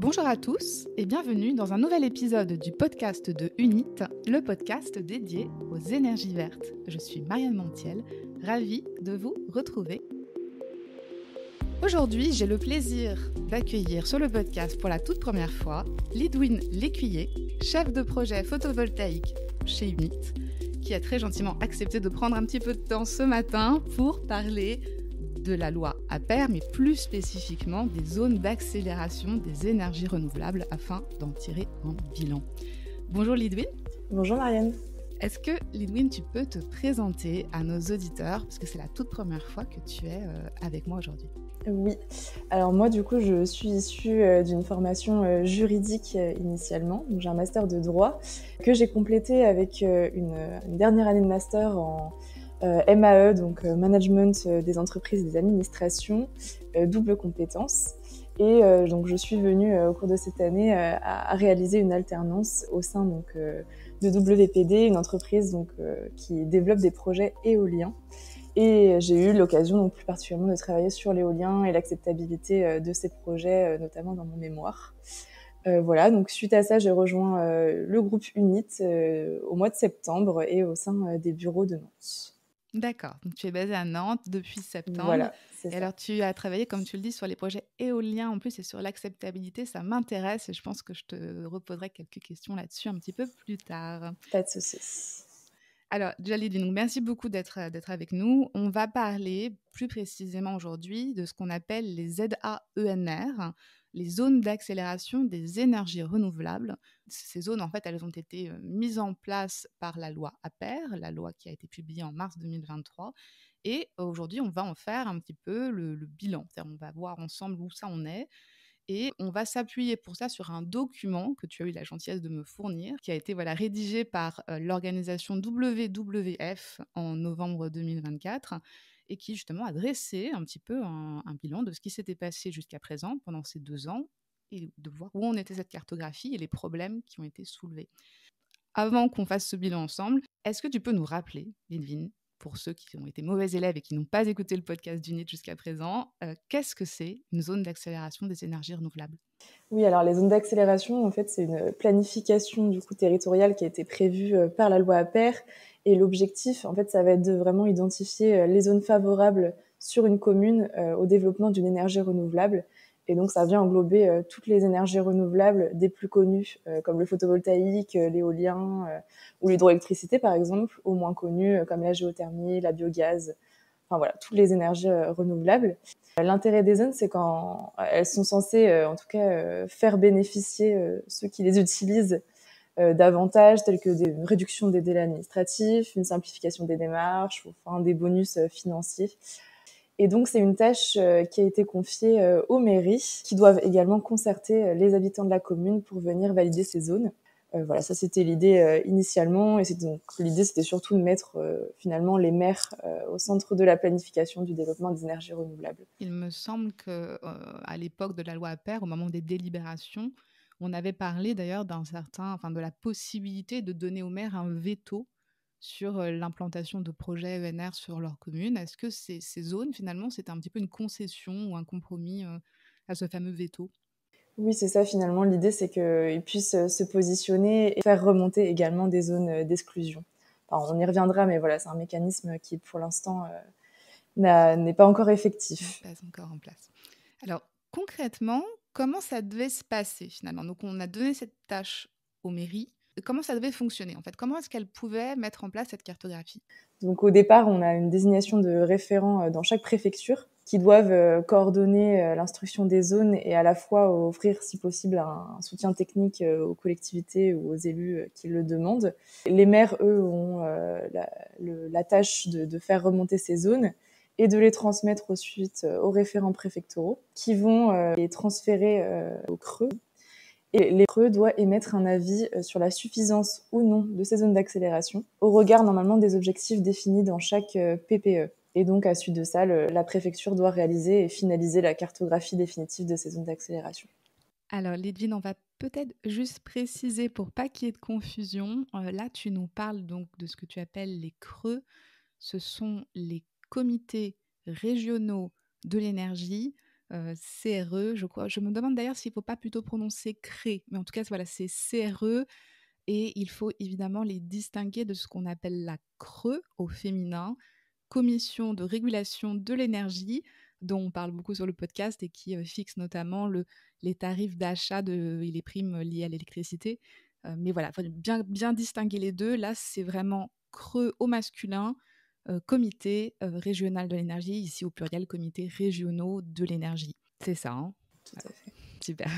Bonjour à tous et bienvenue dans un nouvel épisode du podcast de UNIT, le podcast dédié aux énergies vertes. Je suis Marianne Montiel, ravie de vous retrouver. Aujourd'hui, j'ai le plaisir d'accueillir sur le podcast pour la toute première fois Lidwin Lécuyer, chef de projet photovoltaïque chez UNIT, qui a très gentiment accepté de prendre un petit peu de temps ce matin pour parler de la loi APER, mais plus spécifiquement des zones d'accélération des énergies renouvelables afin d'en tirer un bilan. Bonjour Lidwin. Bonjour Marianne. Est-ce que Lidwin, tu peux te présenter à nos auditeurs, parce que c'est la toute première fois que tu es avec moi aujourd'hui? Oui, alors moi du coup je suis issue d'une formation juridique initialement, donc j'ai un master de droit que j'ai complété avec une dernière année de master en MAE, donc Management des entreprises et des administrations, double compétence. Et donc je suis venue au cours de cette année à réaliser une alternance au sein donc, de WPD, une entreprise donc, qui développe des projets éoliens. Et j'ai eu l'occasion donc, plus particulièrement de travailler sur l'éolien et l'acceptabilité de ces projets, notamment dans mon mémoire. Voilà, donc suite à ça, j'ai rejoint le groupe UNIT au mois de septembre et au sein des bureaux de Nantes. D'accord, donc tu es basée à Nantes depuis septembre. Voilà, c'est et ça. alors tu as travaillé, comme tu le dis, sur les projets éoliens en plus et sur l'acceptabilité, ça m'intéresse et je pense que je te reposerai quelques questions là-dessus un petit peu plus tard. Pas de soucis. Alors, déjà, Lydie, merci beaucoup d'être avec nous. On va parler plus précisément aujourd'hui de ce qu'on appelle les ZAENR, les zones d'accélération des énergies renouvelables. Ces zones, en fait, elles ont été mises en place par la loi APER, la loi qui a été publiée en mars 2023. Et aujourd'hui, on va en faire un petit peu le bilan. C'est-à-dire, on va voir ensemble où ça en est. Et on va s'appuyer pour ça sur un document que tu as eu la gentillesse de me fournir, qui a été rédigé par l'organisation WWF en novembre 2024 et qui justement a dressé un petit peu un bilan de ce qui s'était passé jusqu'à présent pendant ces 2 ans et de voir où en était cette cartographie et les problèmes qui ont été soulevés. Avant qu'on fasse ce bilan ensemble, est-ce que tu peux nous rappeler, Lidwin, pour ceux qui ont été mauvais élèves et qui n'ont pas écouté le podcast d'UNIT jusqu'à présent, qu'est-ce que c'est une zone d'accélération des énergies renouvelables? Oui, alors les zones d'accélération, en fait, c'est une planification du coup territoriale qui a été prévue par la loi APER. Et l'objectif, en fait, ça va être de vraiment identifier les zones favorables sur une commune au développement d'une énergie renouvelable. Et donc, ça vient englober toutes les énergies renouvelables des plus connues, comme le photovoltaïque, l'éolien ou l'hydroélectricité, par exemple, aux moins connues, comme la géothermie, la biogaz, enfin voilà, toutes les énergies renouvelables. L'intérêt des zones, c'est quand elles sont censées, en tout cas, faire bénéficier ceux qui les utilisent d'avantages tels que une réduction des délais administratifs, une simplification des démarches, enfin des bonus financiers. Et donc, c'est une tâche qui a été confiée aux mairies, qui doivent également concerter les habitants de la commune pour venir valider ces zones. Voilà, ça c'était l'idée initialement, et donc l'idée c'était surtout de mettre finalement les maires au centre de la planification du développement des énergies renouvelables. Il me semble que à l'époque de la loi APER, au moment des délibérations, on avait parlé d'ailleurs de la possibilité de donner aux maires un veto sur l'implantation de projets ENR sur leur commune. Est-ce que ces zones, finalement, c'était un petit peu une concession ou un compromis à ce fameux veto? Oui, c'est ça finalement, l'idée c'est qu'ils puissent se positionner et faire remonter également des zones d'exclusion. Enfin, on y reviendra, mais voilà, c'est un mécanisme qui pour l'instant n'est pas encore effectif. N'est pas encore en place. Alors, concrètement, comment ça devait se passer finalement? Donc, on a donné cette tâche aux mairies. Comment ça devait fonctionner en fait? Comment est-ce qu'elles pouvaient mettre en place cette cartographie? Donc au départ, on a une désignation de référents dans chaque préfecture qui doivent coordonner l'instruction des zones et à la fois offrir, si possible, un soutien technique aux collectivités ou aux élus qui le demandent. Les maires, eux, ont la tâche de faire remonter ces zones et de les transmettre ensuite aux référents préfectoraux qui vont les transférer au CRE. Et les CRE doivent émettre un avis sur la suffisance ou non de ces zones d'accélération, au regard normalement des objectifs définis dans chaque PPE. Et donc, à la suite de ça, la préfecture doit réaliser et finaliser la cartographie définitive de ces zones d'accélération. Alors, Lidwin, on va peut-être juste préciser pour pas qu'il y ait de confusion. Là, tu nous parles donc de ce que tu appelles les CRE. Ce sont les comités régionaux de l'énergie CRE, je crois. Je me demande d'ailleurs s'il ne faut pas plutôt prononcer CRE, mais en tout cas, voilà, c'est CRE et il faut évidemment les distinguer de ce qu'on appelle la CRE au féminin, Commission de régulation de l'énergie, dont on parle beaucoup sur le podcast et qui fixe notamment les tarifs d'achat et les primes liées à l'électricité. Mais voilà, faut bien distinguer les deux. Là, c'est vraiment CRE au masculin, comité régional de l'énergie, ici au pluriel, comité régionaux de l'énergie. C'est ça, hein? Tout à fait. Super,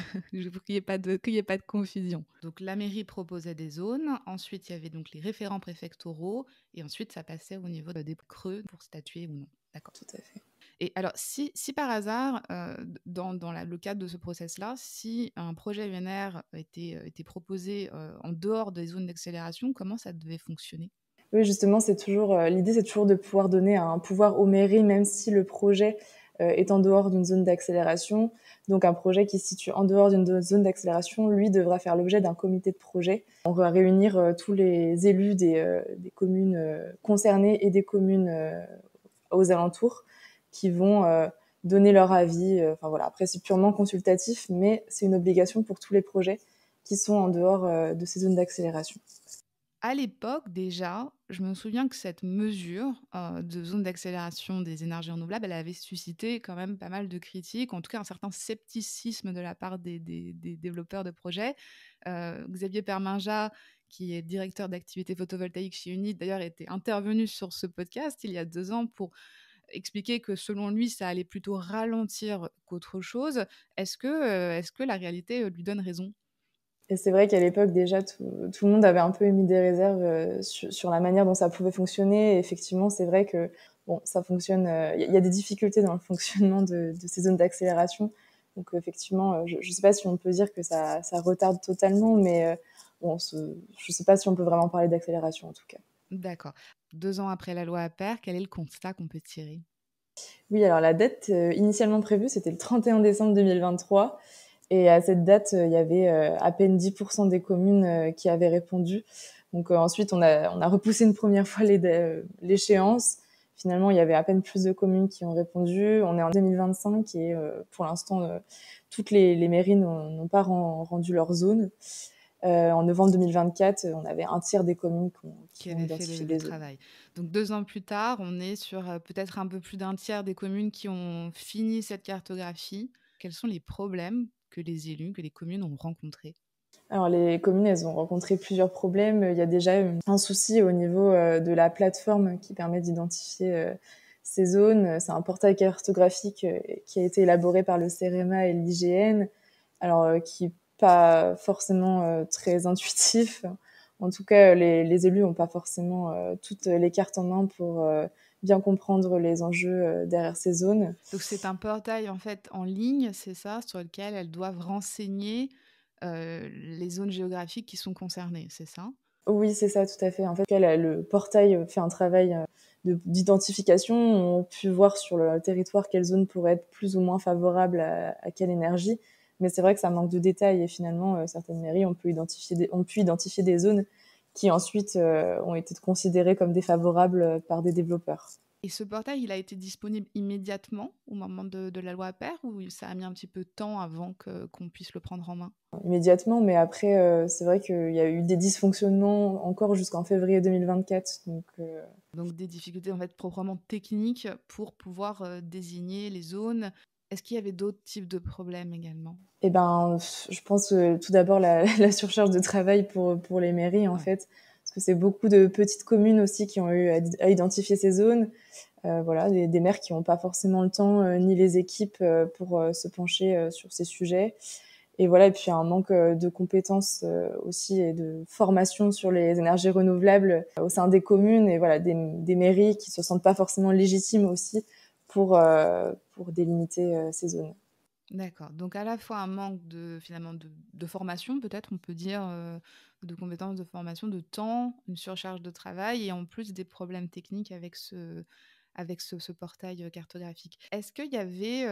pour qu'il y ait pas de confusion. Donc la mairie proposait des zones, ensuite il y avait donc les référents préfectoraux, et ensuite ça passait au niveau des creux pour statuer ou non. D'accord. Tout à fait. Et alors, si par hasard, dans le cadre de ce process-là, si un projet UNR était proposé en dehors des zones d'accélération, comment ça devait fonctionner? Oui, justement, c'est toujours l'idée, c'est toujours de pouvoir donner un pouvoir aux mairies, même si le projet est en dehors d'une zone d'accélération. Donc, un projet qui se situe en dehors d'une zone d'accélération, lui, devra faire l'objet d'un comité de projet. On va réunir tous les élus des communes concernées et des communes aux alentours qui vont donner leur avis. Enfin voilà, après, c'est purement consultatif, mais c'est une obligation pour tous les projets qui sont en dehors de ces zones d'accélération. À l'époque, déjà, je me souviens que cette mesure de zone d'accélération des énergies renouvelables, elle avait suscité quand même pas mal de critiques, en tout cas un certain scepticisme de la part des développeurs de projets. Xavier Perminja, qui est directeur d'activité photovoltaïque chez Unit, d'ailleurs, était intervenu sur ce podcast il y a 2 ans pour expliquer que selon lui, ça allait plutôt ralentir qu'autre chose. Est-ce que la réalité lui donne raison? Et c'est vrai qu'à l'époque, déjà, tout le monde avait un peu émis des réserves sur la manière dont ça pouvait fonctionner. Et effectivement, c'est vrai que bon, ça fonctionne. Il y a des difficultés dans le fonctionnement de ces zones d'accélération. Donc, effectivement, je ne sais pas si on peut dire que ça retarde totalement, mais bon, je ne sais pas si on peut vraiment parler d'accélération en tout cas. D'accord. 2 ans après la loi Appert, quel est le constat qu'on peut tirer? Oui, alors la date initialement prévue, c'était le 31 décembre 2023. Et à cette date, il y avait à peine 10% des communes qui avaient répondu. Donc ensuite, on a repoussé une première fois l'échéance. Finalement, il y avait à peine plus de communes qui ont répondu. On est en 2025 et pour l'instant, toutes les mairies n'ont pas rendu leur zone. En novembre 2024, on avait un tiers des communes Qui qui ont avait fait identifié le des zones. travail. Donc 2 ans plus tard, on est sur, peut-être un peu plus d'un tiers des communes qui ont fini cette cartographie. Quels sont les problèmes que les élus, que les communes ont rencontrés? Alors les communes, elles ont rencontré plusieurs problèmes. Il y a déjà un souci au niveau de la plateforme qui permet d'identifier ces zones. C'est un portail cartographique qui a été élaboré par le CEREMA et l'IGN, alors qui n'est pas forcément très intuitif. En tout cas, les élus n'ont pas forcément toutes les cartes en main pour bien comprendre les enjeux derrière ces zones. Donc c'est un portail, en fait, en ligne, c'est ça? Sur lequel elles doivent renseigner, les zones géographiques qui sont concernées, c'est ça? Oui, c'est ça, tout à fait. En fait, le portail fait un travail d'identification. On peut voir sur le territoire quelle zone pourrait être plus ou moins favorable à quelle énergie. Mais c'est vrai que ça manque de détails et finalement, certaines mairies ont pu identifier des zones qui ensuite ont été considérées comme défavorables par des développeurs. Et ce portail, il a été disponible immédiatement au moment de la loi Appert ou ça a mis un petit peu de temps avant qu'on puisse le prendre en main? Immédiatement, mais après, c'est vrai qu'il y a eu des dysfonctionnements encore jusqu'en février 2024. Donc des difficultés en fait proprement techniques pour pouvoir désigner les zones. Est-ce qu'il y avait d'autres types de problèmes également? Eh ben, je pense tout d'abord la surcharge de travail pour les mairies en Ouais. fait, parce que c'est beaucoup de petites communes aussi qui ont eu à identifier ces zones. Voilà, des maires qui n'ont pas forcément le temps ni les équipes pour se pencher sur ces sujets. Et voilà, et puis un manque de compétences aussi et de formation sur les énergies renouvelables au sein des communes et voilà des mairies qui se sentent pas forcément légitimes aussi pour délimiter ces zones. D'accord. Donc à la fois un manque de finalement de formation, peut-être on peut dire, de compétences, de formation, de temps, une surcharge de travail et en plus des problèmes techniques avec ce portail, cartographique. Est-ce qu'il y avait,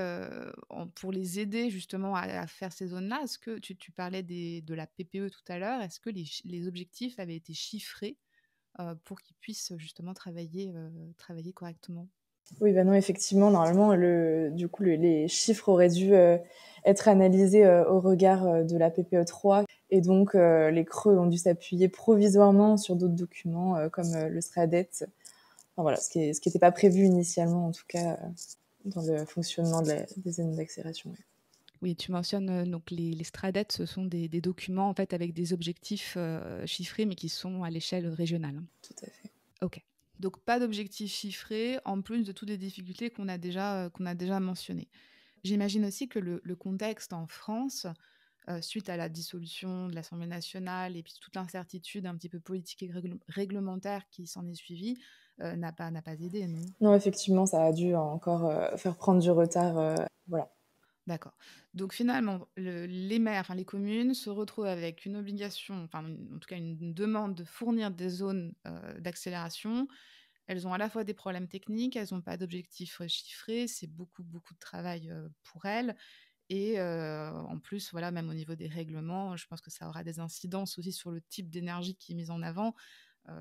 pour les aider justement à faire ces zones-là, est-ce que tu parlais de la PPE tout à l'heure, est-ce que les objectifs avaient été chiffrés, pour qu'ils puissent justement travailler correctement? Oui, bah non, effectivement, normalement, du coup, les chiffres auraient dû être analysés au regard de la PPE3. Et donc, les creux ont dû s'appuyer provisoirement sur d'autres documents, comme le SRADET. Enfin, voilà, ce qui n'était pas prévu initialement, en tout cas, dans le fonctionnement des zones d'accélération. Ouais. Oui, tu mentionnes donc les STRADET, ce sont des documents en fait avec des objectifs chiffrés, mais qui sont à l'échelle régionale. Tout à fait. Ok. Donc pas d'objectifs chiffrés, en plus de toutes les difficultés qu'on a déjà mentionnées. J'imagine aussi que le contexte en France, suite à la dissolution de l'Assemblée nationale et puis toute l'incertitude un petit peu politique et réglementaire qui s'en est suivie, n'a pas aidé, non? Non, effectivement, ça a dû encore faire prendre du retard. Voilà. D'accord. Donc finalement, les maires, enfin les communes, se retrouvent avec une obligation, enfin en tout cas une demande de fournir des zones d'accélération. Elles ont à la fois des problèmes techniques, elles n'ont pas d'objectifs chiffrés, c'est beaucoup, beaucoup de travail pour elles. Et en plus, voilà, même au niveau des règlements, je pense que ça aura des incidences aussi sur le type d'énergie qui est mise en avant.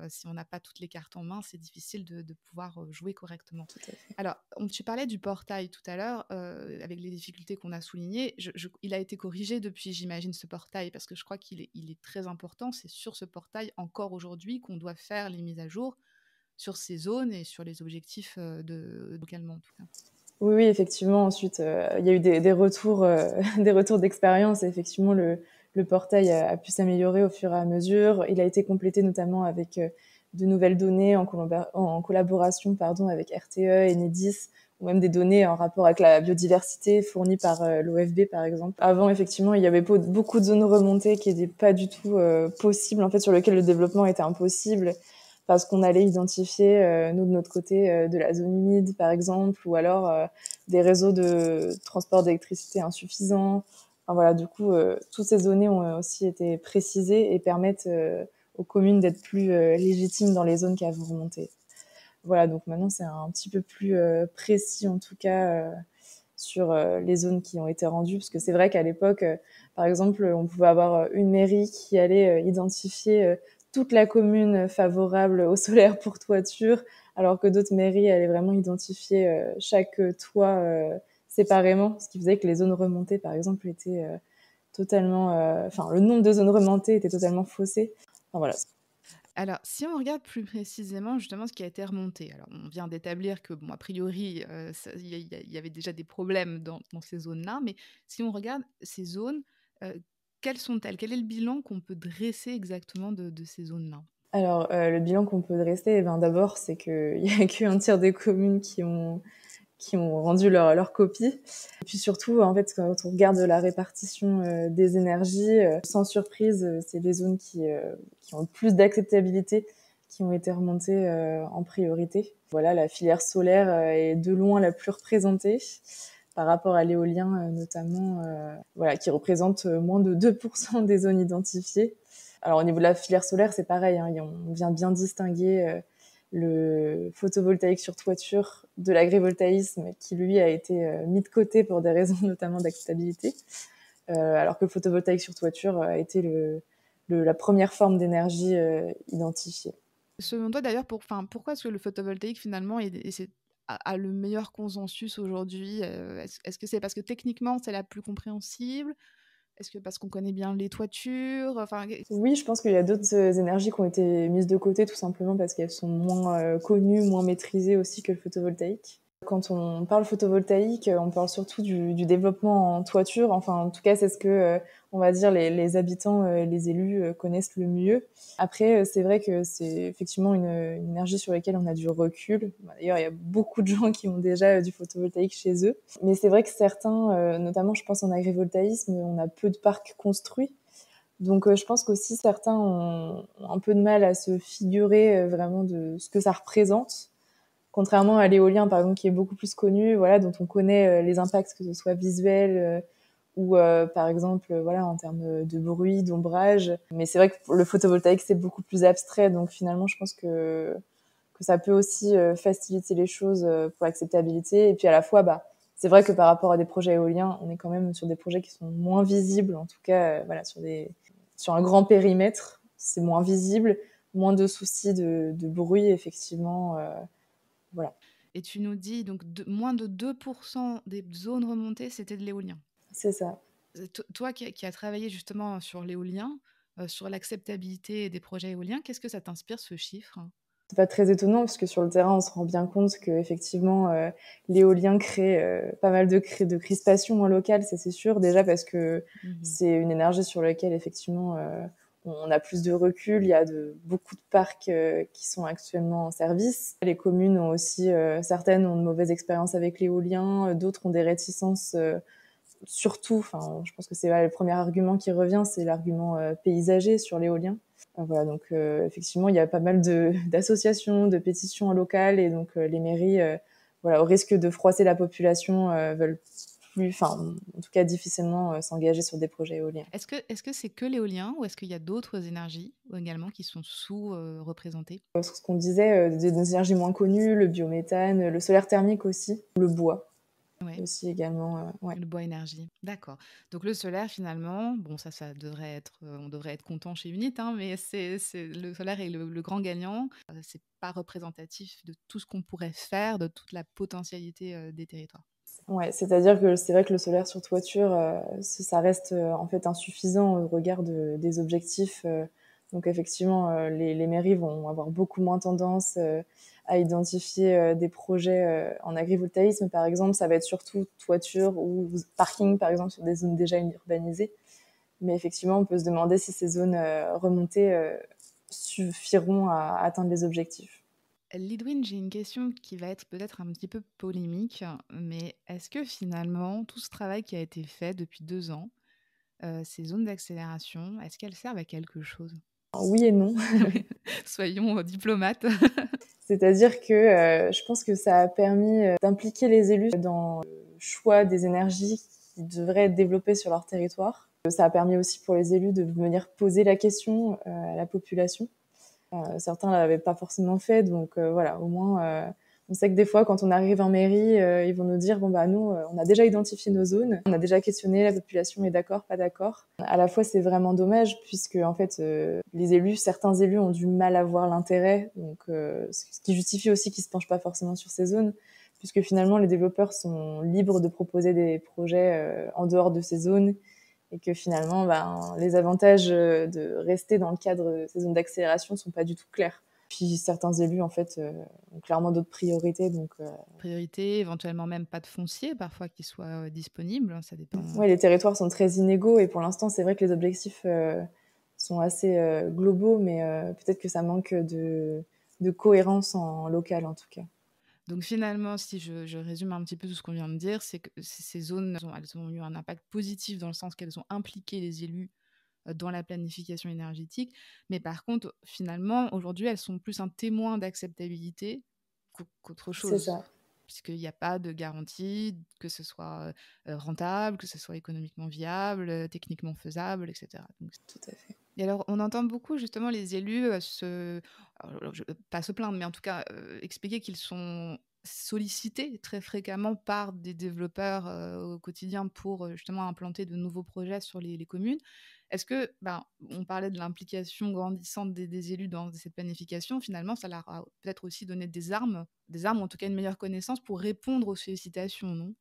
Si on n'a pas toutes les cartes en main, c'est difficile de pouvoir jouer correctement. Tout à fait. Alors, tu parlais du portail tout à l'heure, avec les difficultés qu'on a soulignées. Il a été corrigé depuis, j'imagine, ce portail, parce que je crois qu'il est très important. C'est sur ce portail, encore aujourd'hui, qu'on doit faire les mises à jour sur ces zones et sur les objectifs localement, en tout cas. Oui, oui, effectivement. Ensuite, il y a eu des retours, des retours d'expérience. Et effectivement, le portail a pu s'améliorer au fur et à mesure. Il a été complété notamment avec de nouvelles données en collaboration avec RTE, Enedis, ou même des données en rapport avec la biodiversité fournies par l'OFB, par exemple. Avant, effectivement, il y avait beaucoup de zones remontées qui n'étaient pas du tout possibles, en fait, sur lesquelles le développement était impossible, parce qu'on allait identifier, nous, de notre côté, de la zone humide, par exemple, ou alors des réseaux de transport d'électricité insuffisants. Enfin, voilà, du coup, toutes ces données ont aussi été précisées et permettent aux communes d'être plus légitimes dans les zones qu'elles vont remonter. Voilà, donc maintenant, c'est un petit peu plus précis, en tout cas, sur les zones qui ont été rendues, parce que c'est vrai qu'à l'époque, par exemple, on pouvait avoir une mairie qui allait identifier toute la commune favorable au solaire pour toiture, alors que d'autres mairies allaient vraiment identifier chaque toit séparément, ce qui faisait que les zones remontées, par exemple, étaient totalement... Enfin, le nombre de zones remontées était totalement faussé. Enfin, voilà. Alors, si on regarde plus précisément justement ce qui a été remonté, alors on vient d'établir que, bon, a priori, il y avait déjà des problèmes dans ces zones-là, mais si on regarde ces zones, quelles sont-elles? Quel est le bilan qu'on peut dresser exactement de ces zones-là? Alors, le bilan qu'on peut dresser, eh ben, d'abord, c'est qu'il n'y a qu'un tiers des communes qui ont rendu leur copie. Et puis surtout, en fait, quand on regarde la répartition des énergies, sans surprise, c'est les zones qui ont le plus d'acceptabilité qui ont été remontées en priorité. Voilà, la filière solaire est de loin la plus représentée par rapport à l'éolien notamment, voilà, qui représente moins de 2% des zones identifiées. Alors au niveau de la filière solaire, c'est pareil, hein, on vient bien distinguer le photovoltaïque sur toiture de l'agrivoltaïsme qui, lui, a été mis de côté pour des raisons notamment d'acceptabilité, alors que le photovoltaïque sur toiture a été la première forme d'énergie identifiée. Selon toi d'ailleurs, pourquoi est-ce que le photovoltaïque finalement a le meilleur consensus aujourd'hui? Est-ce que c'est parce que techniquement c'est la plus compréhensible? Est-ce que parce qu'on connaît bien les toitures? Enfin, Oui, je pense qu'il y a d'autres énergies qui ont été mises de côté tout simplement parce qu'elles sont moins connues, moins maîtrisées aussi que le photovoltaïque. Quand on parle photovoltaïque, on parle surtout du développement en toiture. Enfin, en tout cas, c'est ce que, on va dire, les habitants et les élus connaissent le mieux. Après, c'est vrai que c'est effectivement une énergie sur laquelle on a du recul. D'ailleurs, il y a beaucoup de gens qui ont déjà du photovoltaïque chez eux. Mais c'est vrai que certains, notamment je pense en agrivoltaïsme, on a peu de parcs construits. Donc, je pense qu'aussi certains ont un peu de mal à se figurer vraiment de ce que ça représente. Contrairement à l'éolien, par exemple, qui est beaucoup plus connu, voilà, dont on connaît les impacts, que ce soit visuels ou, par exemple, voilà, en termes de bruit, d'ombrage. Mais c'est vrai que le photovoltaïque, c'est beaucoup plus abstrait. Donc, finalement, je pense que ça peut aussi faciliter les choses pour l'acceptabilité. Et puis, à la fois, bah, c'est vrai que par rapport à des projets éoliens, on est quand même sur des projets qui sont moins visibles, en tout cas, voilà, sur un grand périmètre, c'est moins visible, moins de soucis de bruit, effectivement. Voilà. Et tu nous dis donc moins de 2% des zones remontées, c'était de l'éolien. C'est ça. Toi qui as travaillé justement sur l'éolien, sur l'acceptabilité des projets éoliens, qu'est-ce que ça t'inspire ce chiffre? C'est pas très étonnant parce que sur le terrain, on se rend bien compte qu'effectivement, l'éolien crée pas mal de crispations locales, ça c'est sûr. Déjà parce que Mmh. c'est une énergie sur laquelle effectivement on a plus de recul. Il y a beaucoup de parcs qui sont actuellement en service. Les communes ont aussi, certaines ont de mauvaises expériences avec l'éolien, d'autres ont des réticences. Surtout, enfin, je pense que c'est le premier argument qui revient, c'est l'argument paysager sur l'éolien. Voilà, donc effectivement, il y a pas mal d'associations, de pétitions locales, et donc les mairies, voilà, au risque de froisser la population, veulent plus, enfin, en tout cas difficilement s'engager sur des projets éoliens. Est-ce que c'est que l'éolien ou est-ce qu'il y a d'autres énergies également qui sont représentées? Sur ce qu'on disait, des énergies moins connues, le biométhane, le solaire thermique aussi, le bois Ouais. aussi également, ouais. Le bois énergie, d'accord. Donc le solaire finalement, bon ça devrait être, on devrait être content chez Unit, hein, mais c'est le solaire est le grand gagnant. C'est pas représentatif de tout ce qu'on pourrait faire, de toute la potentialité, des territoires. Ouais, c'est-à-dire que c'est vrai que le solaire sur toiture, ça reste en fait insuffisant au regard des objectifs. Donc effectivement, les mairies vont avoir beaucoup moins tendance à identifier des projets en agrivoltaïsme, par exemple. Ça va être surtout toiture ou parking, par exemple, sur des zones déjà urbanisées. Mais effectivement, on peut se demander si ces zones remontées suffiront à atteindre les objectifs. Lidwin, j'ai une question qui va être peut-être un petit peu polémique, mais est-ce que finalement tout ce travail qui a été fait depuis 2 ans, ces zones d'accélération, est-ce qu'elles servent à quelque chose? Oui et non. Soyons, diplomates. C'est-à-dire que je pense que ça a permis d'impliquer les élus dans le choix des énergies qui devraient être développées sur leur territoire. Ça a permis aussi pour les élus de venir poser la question à la population. Certains ne l'avaient pas forcément fait, donc voilà, au moins on sait que des fois quand on arrive en mairie, ils vont nous dire bon bah nous on a déjà identifié nos zones, on a déjà questionné, la population est d'accord, pas d'accord. À la fois c'est vraiment dommage puisque en fait les élus, certains élus ont du mal à voir l'intérêt, donc ce qui justifie aussi qu'ils se penchent pas forcément sur ces zones, puisque finalement les développeurs sont libres de proposer des projets en dehors de ces zones, et que finalement, ben, les avantages de rester dans le cadre de ces zones d'accélération sont pas du tout clairs. Puis certains élus, en fait, ont clairement d'autres priorités, donc Priorité, éventuellement même pas de foncier, parfois qui soit disponible, hein, ça dépend. ouais, les territoires sont très inégaux, et pour l'instant, c'est vrai que les objectifs sont assez globaux, mais peut-être que ça manque de cohérence en local, en tout cas. Donc finalement, si je résume un petit peu tout ce qu'on vient de dire, c'est que ces zones, elles ont eu un impact positif dans le sens qu'elles ont impliqué les élus dans la planification énergétique. Mais par contre, finalement, aujourd'hui, elles sont plus un témoin d'acceptabilité qu'autre C'est chose. ça. Puisqu'il n'y a pas de garantie que ce soit rentable, que ce soit économiquement viable, techniquement faisable, etc. Donc, Tout à fait. et alors, on entend beaucoup justement les élus pas se plaindre, mais en tout cas expliquer qu'ils sont sollicités très fréquemment par des développeurs au quotidien pour justement implanter de nouveaux projets sur les communes. Est-ce que, ben, on parlait de l'implication grandissante des élus dans cette planification, finalement, ça leur a peut-être aussi donné des armes, ou en tout cas une meilleure connaissance pour répondre aux sollicitations, non?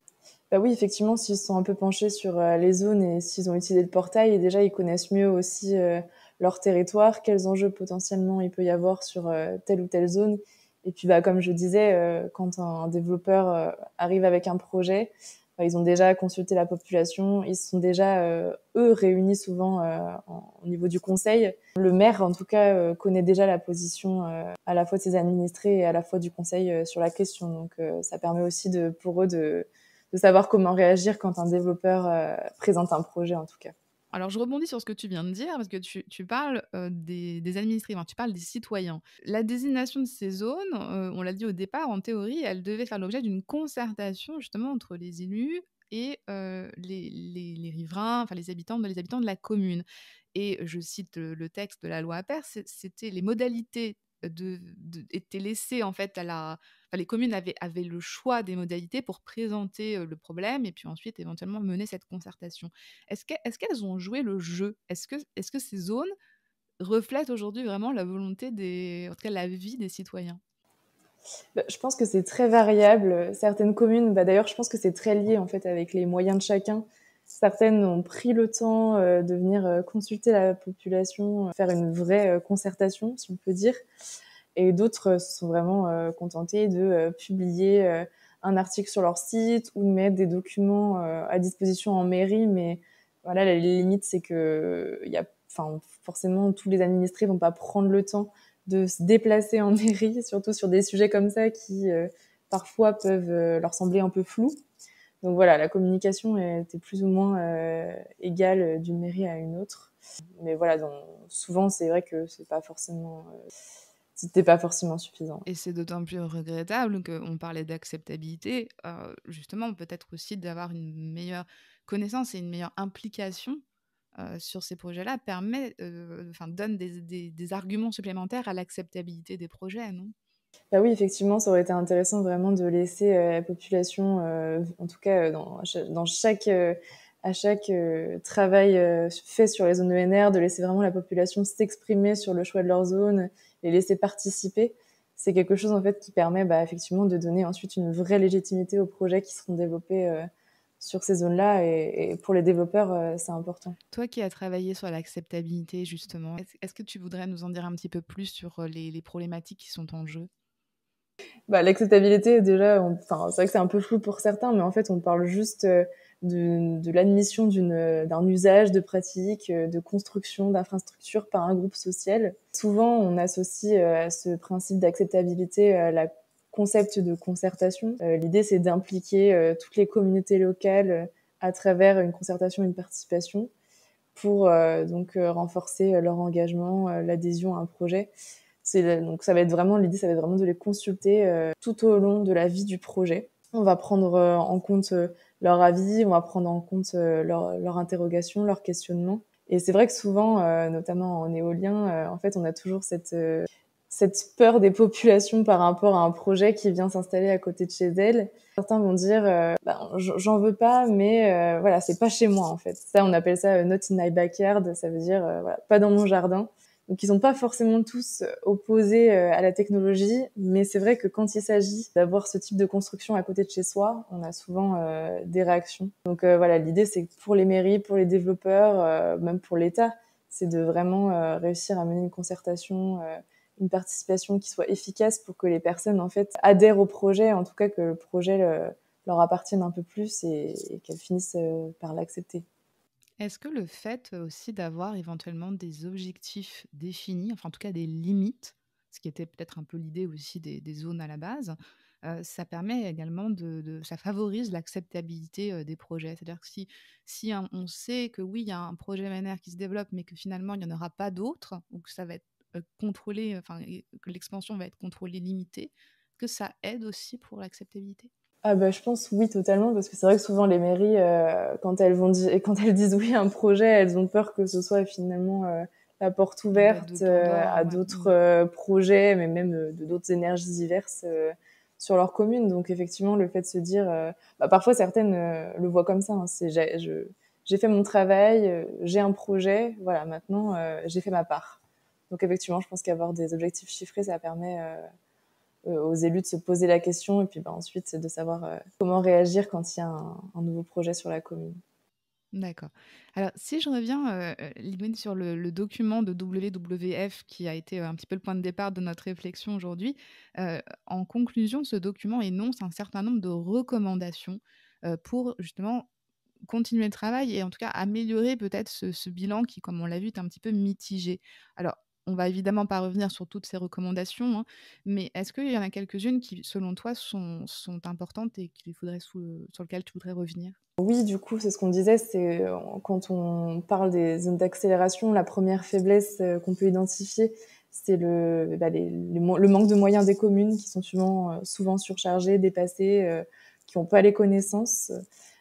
Bah oui, effectivement, s'ils se sont un peu penchés sur les zones et s'ils ont utilisé le portail, et déjà ils connaissent mieux aussi leur territoire, quels enjeux potentiellement il peut y avoir sur telle ou telle zone. Et puis, bah, comme je disais, quand un développeur arrive avec un projet, bah, ils ont déjà consulté la population, ils se sont déjà, eux, réunis souvent au niveau du conseil. Le maire, en tout cas, connaît déjà la position à la fois de ses administrés et à la fois du conseil sur la question. Donc, ça permet aussi pour eux de savoir comment réagir quand un développeur présente un projet, en tout cas. Alors, je rebondis sur ce que tu viens de dire, parce que tu parles des administrés, enfin, tu parles des citoyens. La désignation de ces zones, on l'a dit au départ, en théorie, elle devait faire l'objet d'une concertation justement entre les élus et les riverains, enfin les habitants de la commune. Et je cite le texte de la loi APER, c'était les modalités étaient laissées en fait enfin, les communes avaient le choix des modalités pour présenter le problème et puis ensuite éventuellement mener cette concertation. Est-ce qu'elles ont joué le jeu? Est-ce que ces zones reflètent aujourd'hui vraiment la volonté en tout cas la vie des citoyens? Je pense que c'est très variable. Certaines communes, d'ailleurs, je pense que c'est très lié en fait avec les moyens de chacun. Certaines ont pris le temps de venir consulter la population, faire une vraie concertation, si on peut dire. Et d'autres se sont vraiment contentées de publier un article sur leur site ou de mettre des documents à disposition en mairie. Mais voilà, la limite, c'est que forcément, tous les administrés vont pas prendre le temps de se déplacer en mairie, surtout sur des sujets comme ça qui parfois peuvent leur sembler un peu flous. Donc voilà, la communication était plus ou moins égale d'une mairie à une autre. Mais voilà, donc, souvent c'est vrai que c'était pas forcément suffisant. Et c'est d'autant plus regrettable qu'on parlait d'acceptabilité, justement peut-être aussi d'avoir une meilleure connaissance et une meilleure implication sur ces projets-là donne des arguments supplémentaires à l'acceptabilité des projets, non? Bah oui, effectivement, ça aurait été intéressant vraiment de laisser la population, en tout cas dans chaque, à chaque travail fait sur les zones ENR, de laisser vraiment la population s'exprimer sur le choix de leur zone, les laisser participer. C'est quelque chose en fait qui permet effectivement de donner ensuite une vraie légitimité aux projets qui seront développés sur ces zones-là. Et pour les développeurs, c'est important. Toi qui as travaillé sur l'acceptabilité justement, est-ce que tu voudrais nous en dire un petit peu plus sur les problématiques qui sont en jeu? L'acceptabilité, déjà, c'est vrai que c'est un peu flou pour certains, mais en fait, on parle juste de l'admission d'un usage, de pratique, de construction d'infrastructures par un groupe social. Souvent, on associe à ce principe d'acceptabilité la concept de concertation. L'idée, c'est d'impliquer toutes les communautés locales à travers une concertation, une participation, pour donc renforcer leur engagement, l'adhésion à un projet. Donc ça va être vraiment l'idée, ça va être vraiment de les consulter tout au long de la vie du projet. On va prendre en compte leur avis, on va prendre en compte leur interrogation, leurs questionnements. Et c'est vrai que souvent, notamment en éolien, en fait, on a toujours cette peur des populations par rapport à un projet qui vient s'installer à côté de chez elles. Certains vont dire j'en veux pas, mais voilà, c'est pas chez moi en fait. Ça, on appelle ça not in my backyard, ça veut dire voilà, pas dans mon jardin. Donc ils sont pas forcément tous opposés à la technologie, mais c'est vrai que quand il s'agit d'avoir ce type de construction à côté de chez soi, on a souvent des réactions. Donc voilà, l'idée c'est que pour les mairies, pour les développeurs, même pour l'État, c'est de vraiment réussir à mener une concertation, une participation qui soit efficace pour que les personnes en fait adhèrent au projet, en tout cas que le projet leur appartienne un peu plus et qu'elles finissent par l'accepter. Est-ce que le fait aussi d'avoir éventuellement des objectifs définis, enfin en tout cas des limites, ce qui était peut-être un peu l'idée aussi des zones à la base, ça permet également ça favorise l'acceptabilité des projets. C'est-à-dire que si on sait que oui, il y a un projet MNR qui se développe, mais que finalement il n'y en aura pas d'autres, ou que ça va être contrôlé, enfin et que l'expansion va être contrôlée, limitée, que ça aide aussi pour l'acceptabilité? Je pense oui totalement parce que c'est vrai que souvent les mairies quand quand elles disent oui à un projet, elles ont peur que ce soit finalement la porte La boîte de ouverte Pandore, à ouais. d'autres projets, mais même de d'autres énergies diverses sur leur commune. Donc effectivement, le fait de se dire, parfois certaines le voient comme ça. Hein, j'ai fait mon travail, j'ai un projet, voilà, maintenant j'ai fait ma part. Donc effectivement, je pense qu'avoir des objectifs chiffrés, ça permet aux élus de se poser la question et puis ensuite de savoir comment réagir quand il y a un nouveau projet sur la commune. D'accord. Alors, si je reviens, Lybine, sur le document de WWF qui a été, un petit peu le point de départ de notre réflexion aujourd'hui, en conclusion, ce document énonce un certain nombre de recommandations, pour justement continuer le travail et en tout cas améliorer peut-être ce bilan qui, comme on l'a vu, est un petit peu mitigé. Alors, on va évidemment pas revenir sur toutes ces recommandations, hein, mais est-ce qu'il y en a quelques-unes qui, selon toi, sont importantes et sur lesquelles tu voudrais revenir? Oui, du coup, c'est ce qu'on disait, c'est quand on parle des zones d'accélération, la première faiblesse qu'on peut identifier, c'est le manque de moyens des communes qui sont souvent surchargées, dépassées, qui n'ont pas les connaissances.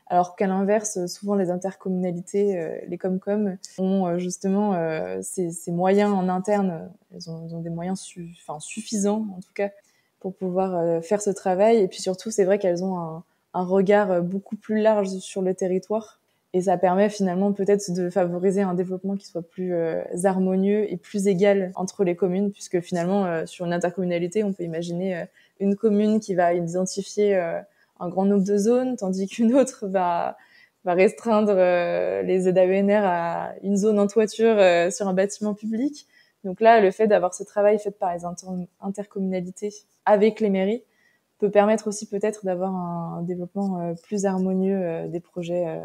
Alors qu'à l'inverse, souvent les intercommunalités, les Comcom, ont justement ces moyens en interne. Elles ont des moyens suffisants, en tout cas, pour pouvoir faire ce travail. Et puis surtout, c'est vrai qu'elles ont un regard beaucoup plus large sur le territoire. Et ça permet finalement peut-être de favoriser un développement qui soit plus harmonieux et plus égal entre les communes, puisque finalement, sur une intercommunalité, on peut imaginer une commune qui va identifier un grand nombre de zones, tandis qu'une autre va restreindre les ZAENR à une zone en toiture sur un bâtiment public. Donc là, le fait d'avoir ce travail fait par les intercommunalités avec les mairies peut permettre aussi peut-être d'avoir un développement plus harmonieux des projets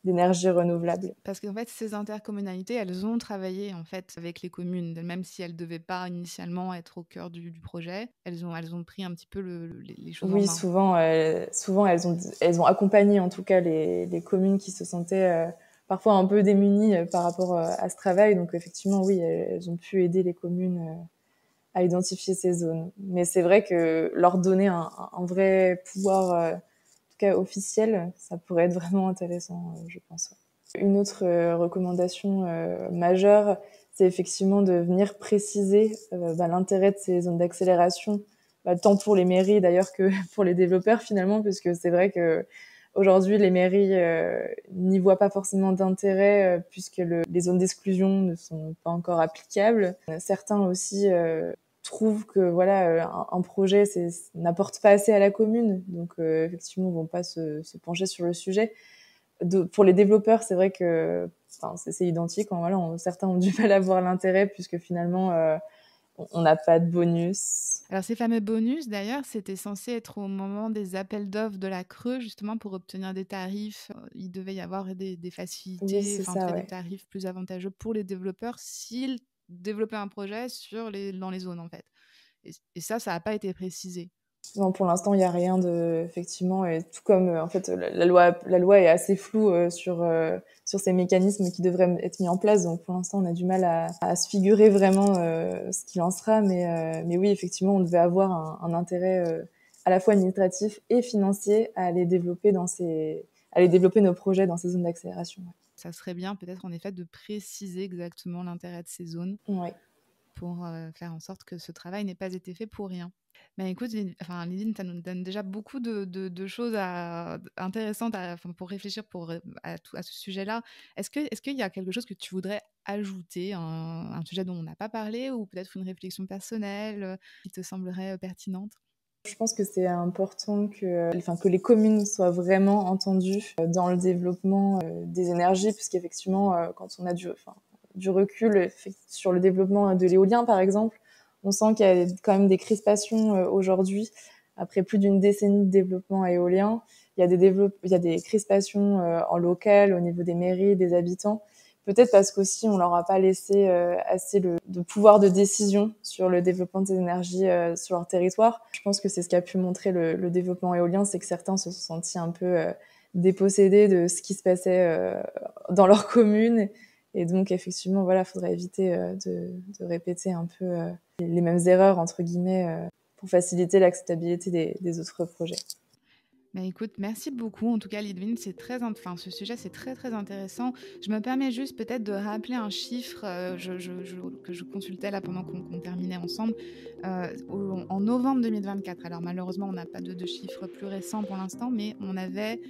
d'énergie renouvelable. Parce qu'en fait, ces intercommunalités, elles ont travaillé en fait avec les communes, même si elles ne devaient pas initialement être au cœur du projet. Elles ont pris un petit peu les choses en main. Oui, souvent elles ont accompagné en tout cas les communes qui se sentaient parfois un peu démunies par rapport à ce travail. Donc effectivement, oui, elles ont pu aider les communes à identifier ces zones. Mais c'est vrai que leur donner un vrai pouvoir officiel, ça pourrait être vraiment intéressant, je pense. Une autre recommandation majeure, c'est effectivement de venir préciser l'intérêt de ces zones d'accélération, tant pour les mairies d'ailleurs que pour les développeurs finalement, parce que c'est vrai que aujourd'hui les mairies n'y voient pas forcément d'intérêt puisque les zones d'exclusion ne sont pas encore applicables. Certains aussi trouvent que voilà un projet n'apporte pas assez à la commune, donc effectivement vont pas se pencher sur le sujet. Pour les développeurs, c'est vrai que c'est identique. Voilà, certains ont du mal à voir l'intérêt puisque finalement on n'a pas de bonus. Alors ces fameux bonus, d'ailleurs, c'était censé être au moment des appels d'offres de la Creux, justement pour obtenir des tarifs. Il devait y avoir des facilités, Oui, c'est ça, des tarifs plus avantageux pour les développeurs s'ils développaient un projet dans les zones, en fait. Et ça n'a pas été précisé. Non, pour l'instant, il n'y a rien de, effectivement, et tout comme en fait la loi est assez floue sur ces mécanismes qui devraient être mis en place. Donc pour l'instant, on a du mal à se figurer vraiment ce qu'il en sera. Mais oui, effectivement, on devait avoir un intérêt à la fois administratif et financier à aller développer nos projets dans ces zones d'accélération. Ouais. Ça serait bien peut-être en effet de préciser exactement l'intérêt de ces zones. Ouais. Pour faire en sorte que ce travail n'ait pas été fait pour rien. Mais écoute, Lydine, ça nous donne déjà beaucoup de choses intéressantes pour réfléchir à ce sujet-là. Est-ce qu'il y a quelque chose que tu voudrais ajouter, un sujet dont on n'a pas parlé, ou peut-être une réflexion personnelle qui te semblerait pertinente ? Je pense que c'est important que les communes soient vraiment entendues dans le développement des énergies, puisqu'effectivement, quand on a du recul sur le développement de l'éolien, par exemple, on sent qu'il y a quand même des crispations aujourd'hui. Après plus d'une décennie de développement éolien, il y a des crispations en local, au niveau des mairies, des habitants. Peut-être parce qu'aussi on leur a pas laissé assez de pouvoir de décision sur le développement des énergies sur leur territoire. Je pense que c'est ce qu'a pu montrer le développement éolien, c'est que certains se sont sentis un peu dépossédés de ce qui se passait dans leur commune. Et donc effectivement, voilà, faudrait éviter de répéter un peu les mêmes erreurs entre guillemets pour faciliter l'acceptabilité des autres projets. Bah écoute, merci beaucoup. En tout cas, Lydivine, ce sujet, c'est très, très intéressant. Je me permets juste peut-être de rappeler un chiffre que je consultais là pendant qu'on terminait ensemble. En novembre 2024, alors malheureusement, on n'a pas de chiffres plus récents pour l'instant, mais on avait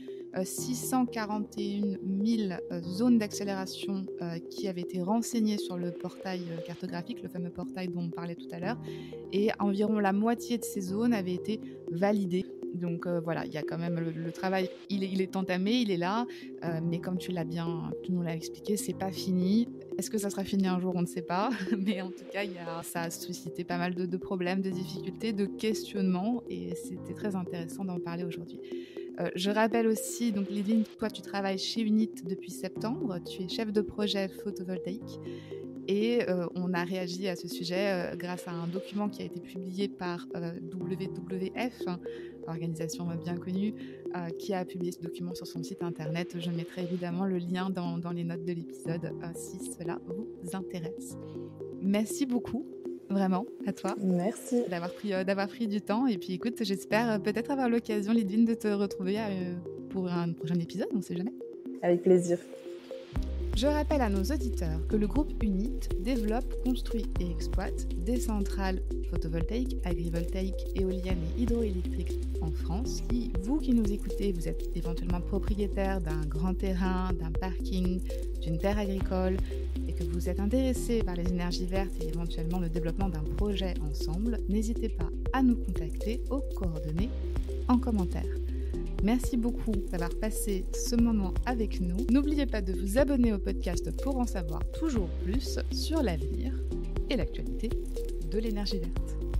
641 000 zones d'accélération qui avaient été renseignées sur le portail cartographique, le fameux portail dont on parlait tout à l'heure, et environ la moitié de ces zones avaient été validées. Donc voilà, il y a quand même le travail, il est entamé, il est là, mais comme tu nous l'as expliqué, c'est pas fini. Est-ce que ça sera fini un jour? On ne sait pas, mais en tout cas, ça a suscité pas mal de problèmes, de difficultés, de questionnements, et c'était très intéressant d'en parler aujourd'hui. Je rappelle aussi, donc Lydivine, toi tu travailles chez Unit depuis septembre, tu es chef de projet photovoltaïque. Et on a réagi à ce sujet grâce à un document qui a été publié par WWF, organisation bien connue, qui a publié ce document sur son site internet. Je mettrai évidemment le lien dans les notes de l'épisode si cela vous intéresse. Merci beaucoup, vraiment, à toi. Merci. D'avoir pris du temps. Et puis écoute, j'espère peut-être avoir l'occasion, Lydivine, de te retrouver pour un prochain épisode, on ne sait jamais. Avec plaisir. Je rappelle à nos auditeurs que le groupe UNIT développe, construit et exploite des centrales photovoltaïques, agrivoltaïques, éoliennes et hydroélectriques en France. Si vous qui nous écoutez, vous êtes éventuellement propriétaire d'un grand terrain, d'un parking, d'une terre agricole et que vous êtes intéressé par les énergies vertes et éventuellement le développement d'un projet ensemble, n'hésitez pas à nous contacter aux coordonnées en commentaire. Merci beaucoup d'avoir passé ce moment avec nous. N'oubliez pas de vous abonner au podcast pour en savoir toujours plus sur l'avenir et l'actualité de l'énergie verte.